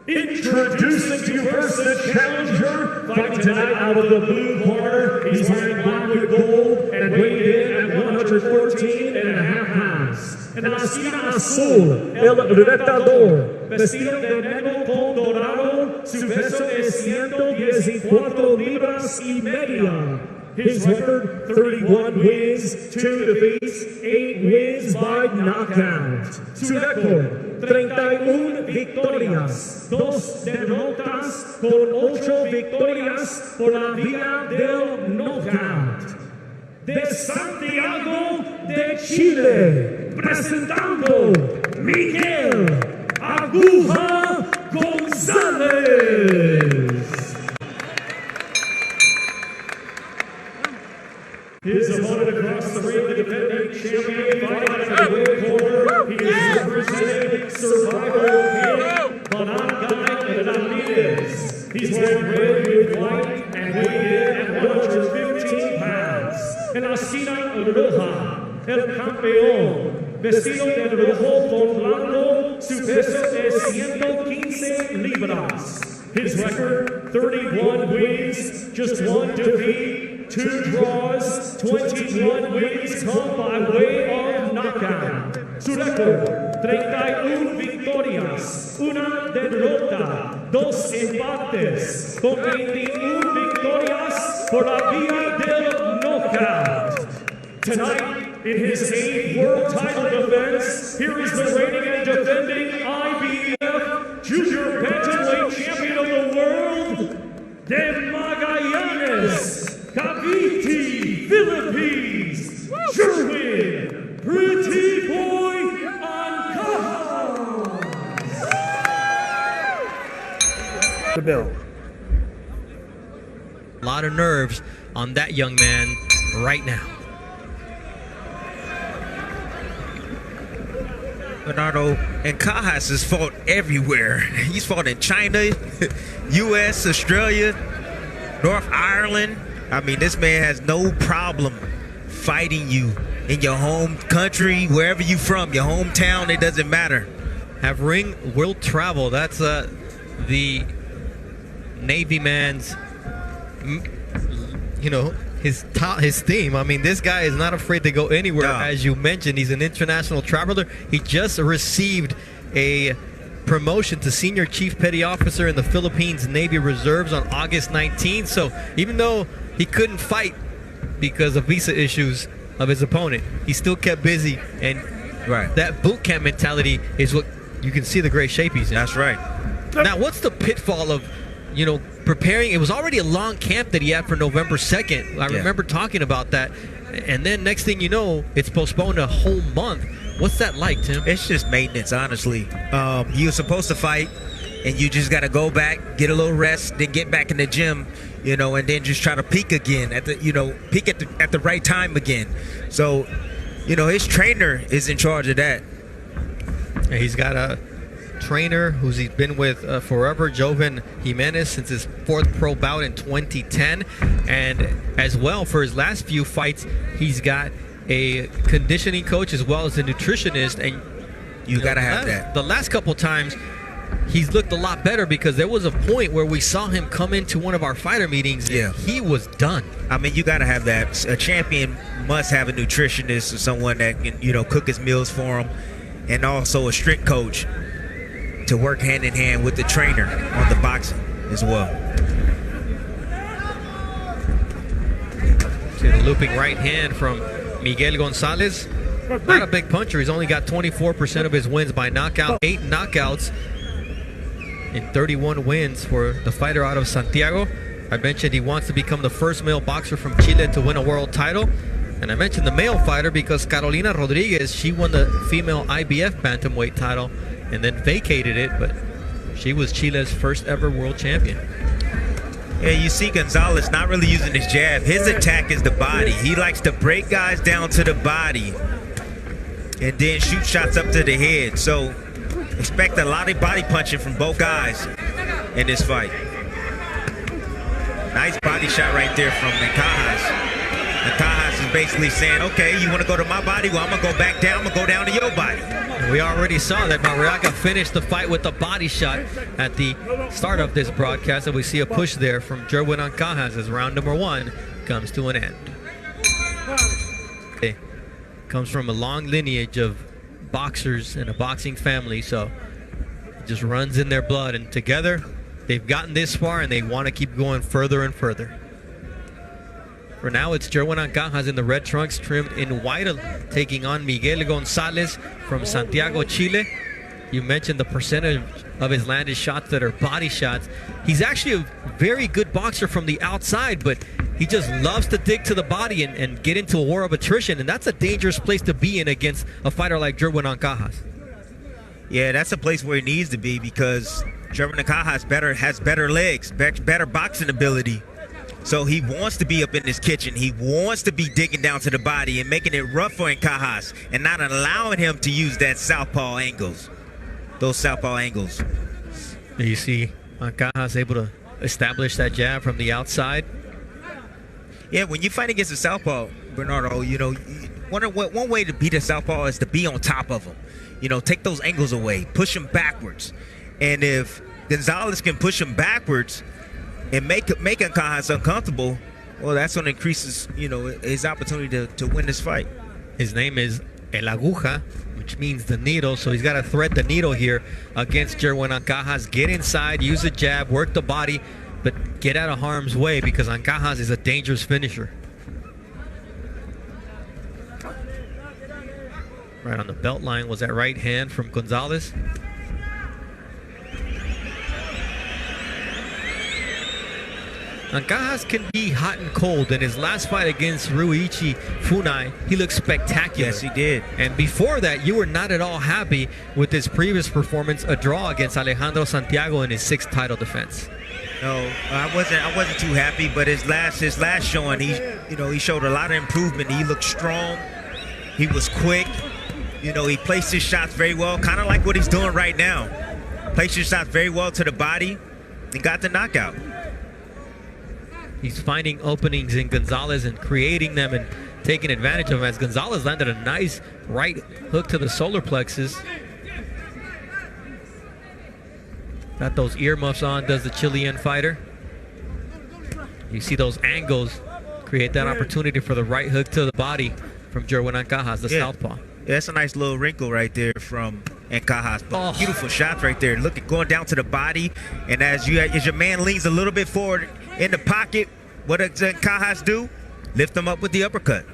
Introducing to you first the challenger, fighting tonight out of the blue corner. He's wearing black with gold and weighed in at 114.5 pounds. En la esquina azul, el retador, vestido de negro con dorado, su peso es 114 libras y media. His record, 31 wins, 2 defeats, 8 wins by knockout. Su récord, 31 victorias, 2 derrotas con 8 victorias por la vía del knockout. De Santiago de Chile, presentando Miguel Aguja Gonzalez. His opponent across the ring, the defending champion, fighting out of the red corner. He is representing Survival King Ramirez. He's wearing red with white and weighed in at 115 pounds. En la esquina roja, el campeón, vestido de rojo con blanco, su peso es 115 libras. His record, 31 wins, just 1 defeat, 2 draws, 21 wins come by way of knockout. Su récord, 31 victorias, 1 derrota, 2 empates, con 21 victorias por la vía del knockout. Tonight, in his 8th world title defense, here is the reigning and defending IBF Junior Bantamweight Champion of the World, de Magallanes, Cavite, Philippines, Jerwin, Pretty Boy Ancajas. The bill. A lot of nerves on that young man right now. Bernardo Ancajas has fought everywhere. He's fought in China, U.S., Australia, North Ireland. I mean, this man has no problem fighting you in your home country, wherever you're from, your hometown, it doesn't matter. Have ring will travel. That's the Navy man's, his theme. I mean, this guy is not afraid to go anywhere. No. As you mentioned, he's an international traveler. He just received a promotion to Senior Chief Petty Officer in the Philippines Navy Reserves on August 19th. So even though he couldn't fight because of visa issues of his opponent, he still kept busy. And that boot camp mentality is what you can see the great shape he's in. That's right. Now, what's the pitfall of, preparing? It was already a long camp that he had for November 2nd. I remember talking about that. And then next thing you know, it's postponed a whole month. What's that like, Tim? It's just maintenance, honestly. You're supposed to fight, and you just got to go back, get a little rest, then get back in the gym, and then just try to peak again at the right time again. So, his trainer is in charge of that. And he's got a trainer who's he's been with forever, Joven Jimenez, since his 4th pro bout in 2010. And as well, for his last few fights, he's got a conditioning coach as well as a nutritionist. And you got to have that. The last couple times, he's looked a lot better, because there was a point where we saw him come into one of our fighter meetings and he was done. I mean, you got to have that. A champion must have a nutritionist or someone that can, cook his meals for him, and also a strength coach to work hand in hand with the trainer on the boxing as well. See the looping right hand from Miguel Gonzalez. Not a big puncher. He's only got 24% of his wins by knockout. 8 knockouts in 31 wins for the fighter out of Santiago. I mentioned he wants to become the first male boxer from Chile to win a world title. And I mentioned the male fighter because Carolina Rodriguez, she won the female IBF bantamweight title and then vacated it, but she was Chile's first ever world champion. Yeah, you see Gonzalez not really using his jab. His attack is the body. He likes to break guys down to the body and then shoot shots up to the head. So expect a lot of body punching from both guys in this fight. Nice body shot right there from Ancajas. Ancajas is basically saying, okay, you want to go to my body? Well, I'm going to go back down. I'm going to go down to your body. We already saw that Marriaga finished the fight with a body shot at the start of this broadcast, and we see a push there from Jerwin Ancajas as round number 1 comes to an end. It comes from a long lineage of boxers and a boxing family, so it just runs in their blood, and together they've gotten this far and they want to keep going further and further. For now, it's Jerwin Ancajas in the red trunks trimmed in white, taking on Miguel Gonzalez from Santiago, Chile. You mentioned the percentage of his landed shots that are body shots. He's actually a very good boxer from the outside, but he just loves to dig to the body and get into a war of attrition, and that's a dangerous place to be in against a fighter like Jerwin Ancajas. Yeah, that's a place where he needs to be because Jerwin Ancajas has better legs, better boxing ability. So he wants to be up in this kitchen. He wants to be digging down to the body and making it rough for Ancajas and not allowing him to use that southpaw angles, those southpaw angles. You see Ancajas able to establish that jab from the outside. Yeah, when you fight against a southpaw, Bernardo, you know, one way to beat a southpaw is to be on top of him. You know, take those angles away, push him backwards. And if Gonzalez can push him backwards and make Ancajas uncomfortable, well, that's going to increase his opportunity to win this fight. His name is El Aguja, which means the needle, so he's got to thread the needle here against Jerwin Ancajas. Get inside, use a jab, work the body, but get out of harm's way because Ancajas is a dangerous finisher. Right on the belt line was that right hand from Gonzalez. Ancajas can be hot and cold. In his last fight against ryuichi Funai, he looked spectacular. Yes, he did. And before that, you were not at all happy with his previous performance, a draw against Alejandro Santiago in his 6th title defense. No, I wasn't too happy, but his last showing, he showed a lot of improvement. He looked strong. He was quick. You know, he placed his shots very well, kind of like what he's doing right now. Placed his shots very well to the body and got the knockout. He's finding openings in Gonzalez and creating them and taking advantage of them as Gonzalez landed a nice right hook to the solar plexus. Got those earmuffs on, does the Chilean fighter. You see those angles create that opportunity for the right hook to the body from Jerwin Ancajas, the southpaw. Yeah, that's a nice little wrinkle right there from Ancajas. But beautiful shots right there. Look at going down to the body. And as your man leans a little bit forward in the pocket, what does Ancajas do? Lift him up with the uppercut.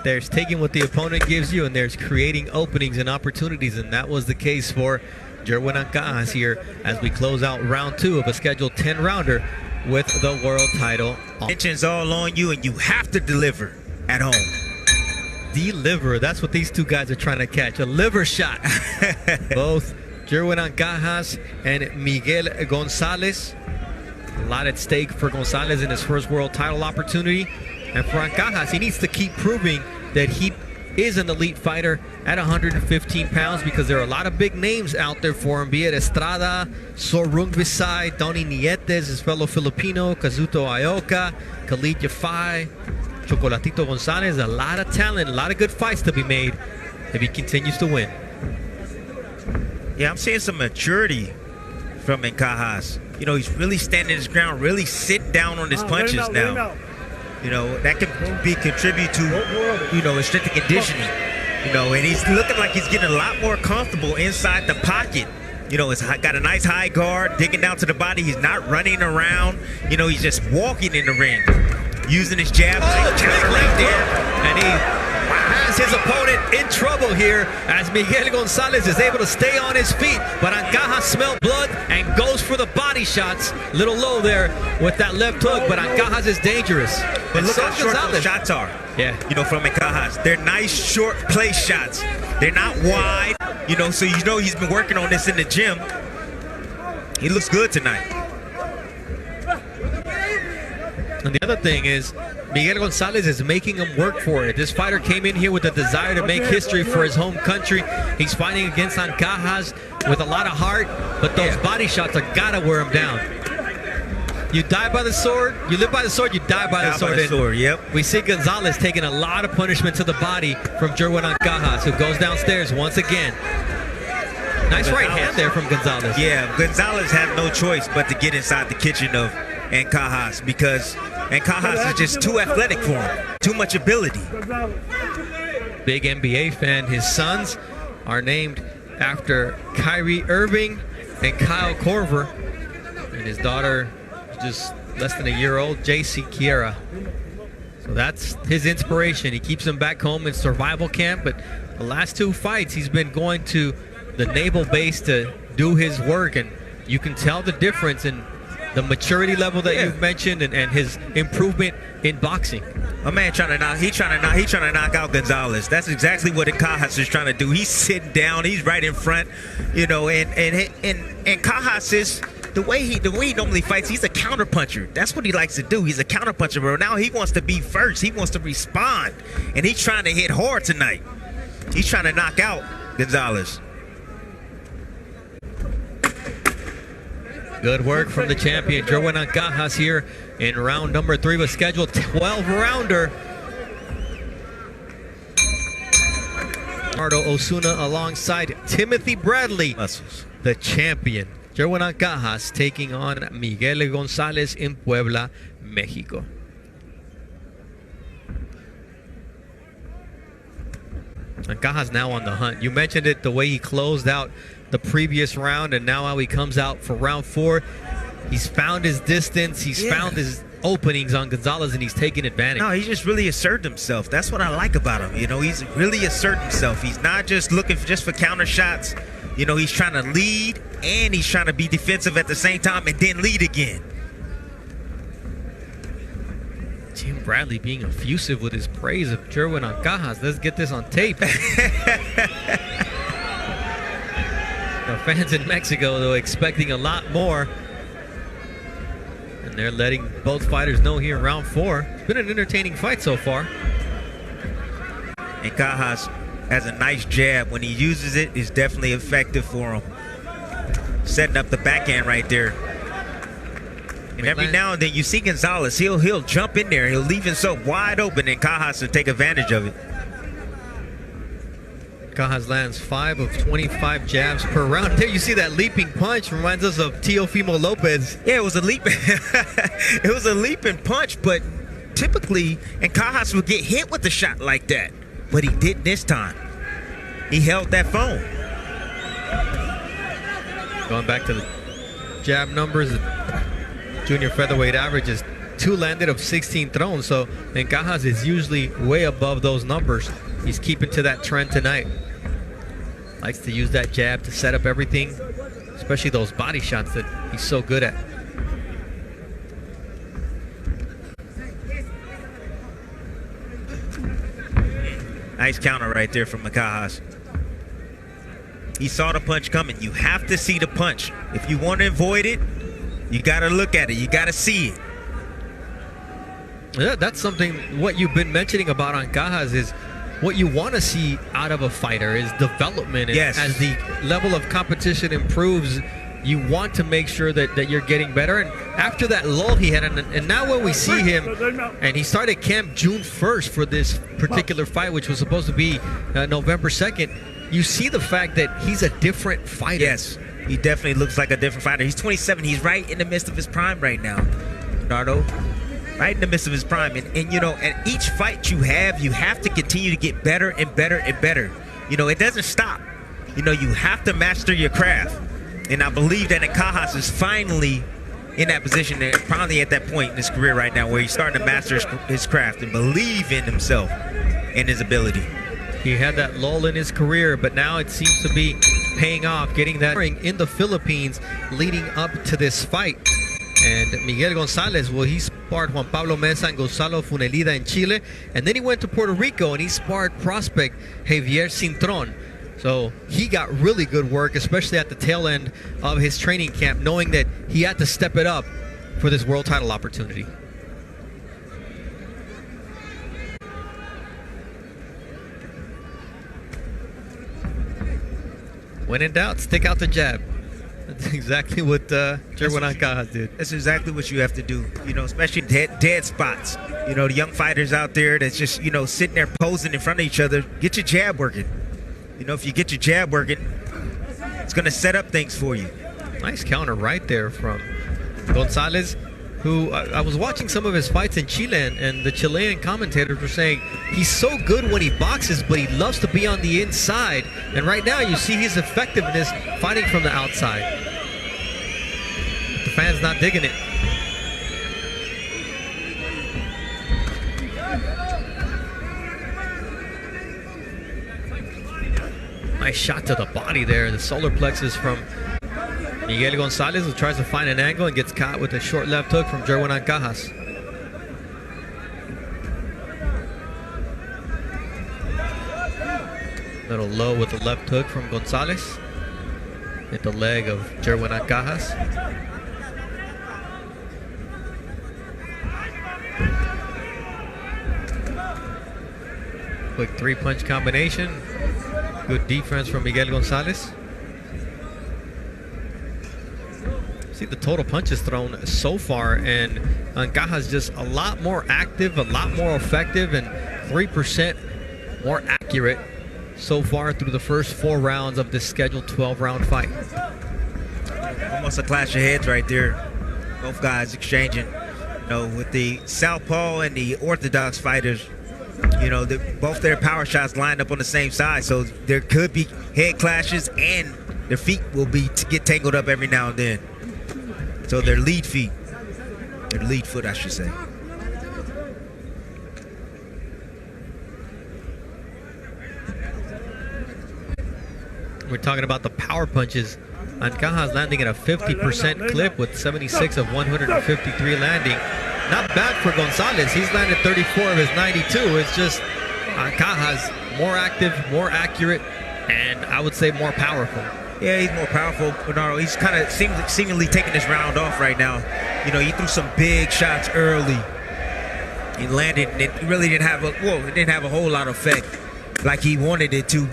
There's taking what the opponent gives you, and there's creating openings and opportunities, and that was the case for Jerwin Ancajas here as we close out round 2 of a scheduled 10-rounder with the world title. Attention's all on you, and you have to deliver at home. Deliver, that's what these two guys are trying to catch, a liver shot. Both Jerwin Ancajas and Miguel Gonzalez. A lot at stake for Gonzalez in his first world title opportunity. And for Ancajas, he needs to keep proving that he is an elite fighter at 115 pounds because there are a lot of big names out there for him, be it Estrada, Sorung Visay, Donny Nietes, his fellow Filipino, Kazuto Ioka, Khalid Yafai, Chocolatito Gonzalez. A lot of talent, a lot of good fights to be made if he continues to win. Yeah, I'm seeing some maturity from Ancajas. You know, he's really standing his ground, really sitting down on his punches now. You know, that could contribute to, his strength and conditioning. You know, and he's looking like he's getting a lot more comfortable inside the pocket. You know, he's got a nice high guard, digging down to the body. He's not running around. You know, he's just walking in the ring, using his jab. Right there. And he has his opponent in trouble here as Miguel Gonzalez is able to stay on his feet, but Ancajas smelled blood and goes for the body shots. Little low there with that left hook, but Ancajas is dangerous. But look how short those shots are. Yeah. You know, from Ancajas. They're nice short place shots. They're not wide, so he's been working on this in the gym. He looks good tonight. And the other thing is, Miguel Gonzalez is making him work for it. This fighter came in here with a desire to make history for his home country. He's fighting against Ancajas with a lot of heart, but those body shots have got to wear him down. You die by the sword, you live by the sword, you die by the sword. By the sword, yep. We see Gonzalez taking a lot of punishment to the body from Jerwin Ancajas, who goes downstairs once again. Nice right hand there from Gonzalez. Yeah, Gonzalez had no choice but to get inside the kitchen of Ancajas because Ancajas is just too athletic for him. Too much ability. Big NBA fan. His sons are named after Kyrie Irving and Kyle Korver. And his daughter, just less than a year old, JC Kiera. So that's his inspiration. He keeps him back home in survival camp, but the last 2 fights he's been going to the naval base to do his work, and you can tell the difference in the maturity level that you've mentioned and his improvement in boxing. My man trying to knock out Gonzalez. That's exactly what Ancajas is trying to do. He's sitting down, he's right in front, you know, and Ancajas is the way he normally fights, he's a counter puncher. That's what he likes to do. He's a counter puncher, but now he wants to be first. He wants to respond, and he's trying to hit hard tonight. He's trying to knock out Gonzalez. Good work from the champion, Jerwin Ancajas, here in round number 3 of a scheduled 12-rounder. Ricardo Osuna alongside Timothy Bradley, the champion. Jerwin Ancajas taking on Miguel Gonzalez in Puebla, Mexico. Ancajas now on the hunt. You mentioned it, the way he closed out the previous round, and now how he comes out for round 4. He's found his distance. He's found his openings on Gonzalez, and he's taking advantage. No, he's just really asserted himself. That's what I like about him. You know, he's really asserted himself. He's not just looking for counter shots. You know, he's trying to lead, and he's trying to be defensive at the same time and then lead again. Tim Bradley being effusive with his praise of Jerwin Ancajas. Let's get this on tape. The fans in Mexico, though, expecting a lot more. And they're letting both fighters know here in round 4. It's been an entertaining fight so far. Ancajas has a nice jab. When he uses it, it's definitely effective for him. Setting up the backhand right there. And every now and then you see Gonzalez, he'll jump in there. He'll leave himself wide open, and Ancajas will take advantage of it. Ancajas lands 5 of 25 jabs per round. There you see that leaping punch. Reminds us of Teofimo Lopez. Yeah, it was a leap. It was a leaping punch, but typically Ancajas would get hit with a shot like that. But he didn't this time. He held that phone. Going back to the jab numbers, the junior featherweight average is 2 landed of 16 thrown. So Ancajas is usually way above those numbers. He's keeping to that trend tonight. Likes to use that jab to set up everything, especially those body shots that he's so good at. Nice counter right there from Ancajas. He saw the punch coming. You have to see the punch. If you want to avoid it, you got to look at it. You got to see it. Yeah, that's something, what you've been mentioning about Ancajas is what you want to see out of a fighter is development. And as the level of competition improves, you want to make sure that you're getting better. And after that lull he had, and now when we see him, and he started camp June 1st for this particular fight, which was supposed to be November 2nd, you see the fact that he's a different fighter. Yes, he definitely looks like a different fighter. He's 27. He's right in the midst of his prime right now, Nardo. Right in the midst of his prime. And you know, at each fight you have to continue to get better and better and better. You know, it doesn't stop. You know, you have to master your craft. And I believe that Ancajas is finally in that position, and probably at that point in his career right now where he's starting to master his craft and believe in himself and his ability. He had that lull in his career, but now it seems to be paying off, getting that ring in the Philippines leading up to this fight. And Miguel Gonzalez, well, he sparred Juan Pablo Mesa and Gonzalo Funelida in Chile, and then he went to Puerto Rico and he sparred prospect Javier Cintron. So he got really good work, especially at the tail end of his training camp, knowing that he had to step it up for this world title opportunity. When in doubt, stick out the jab. That's exactly what Jerwin Ancajas did. That's exactly what you have to do, you know, especially dead spots. You know, the young fighters out there that's just, you know, sitting there posing in front of each other, get your jab working. You know, if you get your jab working, it's going to set up things for you. Nice counter right there from Gonzalez, who I was watching some of his fights in Chile, and the Chilean commentators were saying he's so good when he boxes, but he loves to be on the inside. And right now you see his effectiveness fighting from the outside. The fans not digging it. Nice shot to the body there, the solar plexus from Miguel Gonzalez, who tries to find an angle and gets caught with a short left hook from Jerwin Ancajas. Little low with the left hook from Gonzalez. Hit the leg of Jerwin Ancajas. Quick three-punch combination. Good defense from Miguel Gonzalez. See the total punches thrown so far, and Ancajas just a lot more active, a lot more effective, and 3% more accurate so far through the first 4 rounds of this scheduled 12-round fight. Almost a clash of heads right there. Both guys exchanging. You know, with the southpaw and the orthodox fighters, you know, both their power shots lined up on the same side, so there could be head clashes, and their feet will get tangled up every now and then. So their lead foot, I should say. We're talking about the power punches. Ancajas landing at a 50% clip with 76 of 153 landing. Not bad for Gonzalez. He's landed 34 of his 92. It's just Ancajas more active, more accurate, and I would say more powerful. Yeah, he's more powerful, Bernardo. He's kind of seemingly taking this round off right now. You know, he threw some big shots early. He landed, and it really didn't have a whole lot of effect like he wanted it to.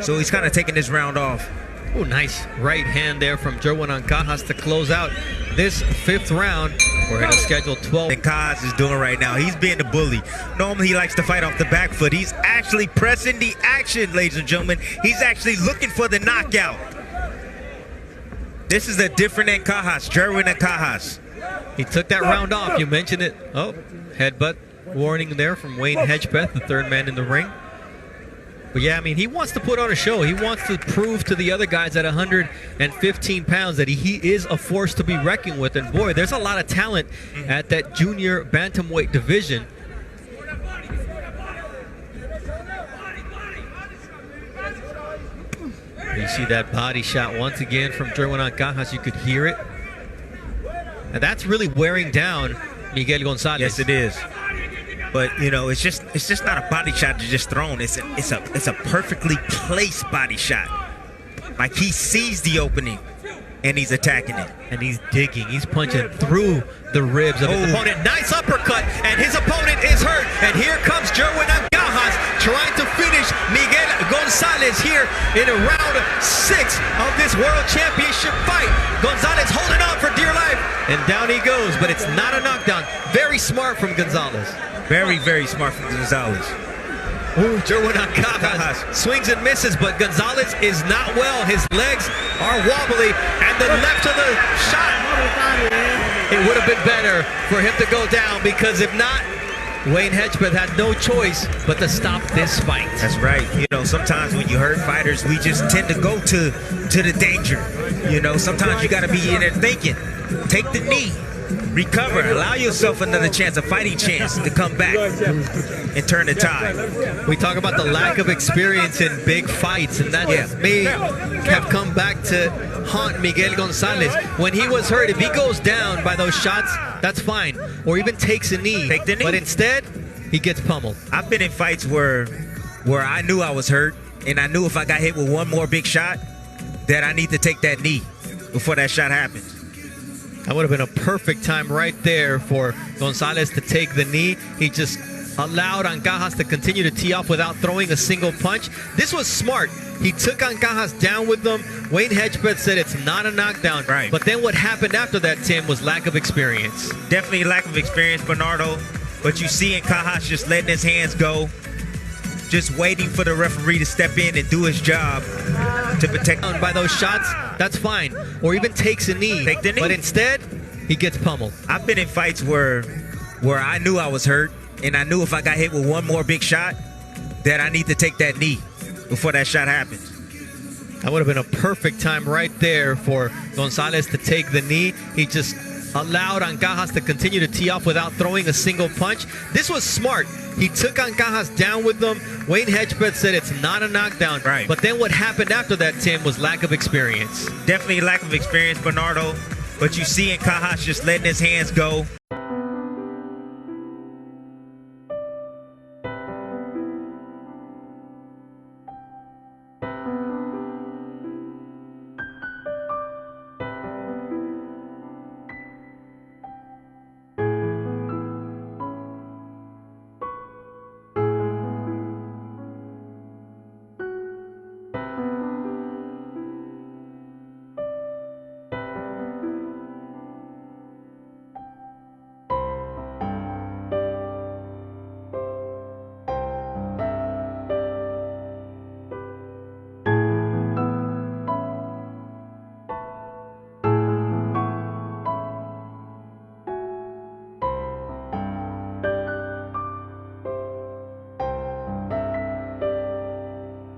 So he's kind of taking this round off. Oh, nice right hand there from Jerwin Ancajas to close out this 5th round. We're in a scheduled 12. Ancajas is doing right now. He's being the bully. Normally he likes to fight off the back foot. He's actually pressing the action, ladies and gentlemen. He's actually looking for the knockout. This is a different Ancajas, Jerwin Ancajas. He took that round off. You mentioned it. Oh, headbutt warning there from Wayne Hedgepeth, the 3rd man in the ring. But yeah, I mean, he wants to put on a show. He wants to prove to the other guys at 115 pounds that he is a force to be reckoned with. And boy, there's a lot of talent at that junior bantamweight division. You see that body shot once again from Jerwin Ancajas. You could hear it. And that's really wearing down Miguel Gonzalez. Yes, it is. But you know, it's just not a body shot that's just thrown. It's a perfectly placed body shot. Like he sees the opening and he's attacking it. And he's digging. He's punching through the ribs of his opponent. Nice uppercut, and his opponent is hurt. And here comes Jerwin Ancajas trying to finish Miguel Gonzalez here in round 6 of this World Championship fight. Gonzalez holding on for dear life, and down he goes, but it's not a knockdown. Very smart from Gonzalez. Very, very smart from Gonzalez. Ooh, Jerwin Ancajas swings and misses, but Gonzalez is not well. His legs are wobbly, and the left of the shot, it would have been better for him to go down, because if not, Wayne Hedgepeth had no choice but to stop this fight. That's right. You know, sometimes when you hurt fighters, we just tend to go to the danger. You know, sometimes you got to be in there thinking, take the knee, recover, allow yourself another chance, a fighting chance to come back and turn the tide. We talk about the lack of experience in big fights, and that may have come back to haunt Miguel Gonzalez. When he was hurt, if he goes down by those shots, that's fine, or even takes a knee. Take the knee. But instead, he gets pummeled. I've been in fights where I knew I was hurt, and I knew if I got hit with one more big shot, that I need to take that knee before that shot happens. That would have been a perfect time right there for Gonzalez to take the knee. He just allowed Ancajas to continue to tee off without throwing a single punch. This was smart. He took Ancajas down with them. Wayne Hedgebeth said it's not a knockdown. Right. But then what happened after that, Tim, was lack of experience. Definitely lack of experience, Bernardo. But you see Ancajas just letting his hands go, just waiting for the referee to step in and do his job to protect. By those shots, that's fine. Or even takes a knee. Take the knee. But instead, he gets pummeled. I've been in fights where I knew I was hurt, and I knew if I got hit with one more big shot, that I need to take that knee before that shot happens. That would have been a perfect time right there for Gonzalez to take the knee. He just allowed Ancajas to continue to tee off without throwing a single punch. This was smart. He took Ancajas down with them. Wayne Hedgebeth said it's not a knockdown. Right. But then what happened after that, Tim, was lack of experience. Definitely lack of experience, Bernardo. But you see Ancajas just letting his hands go,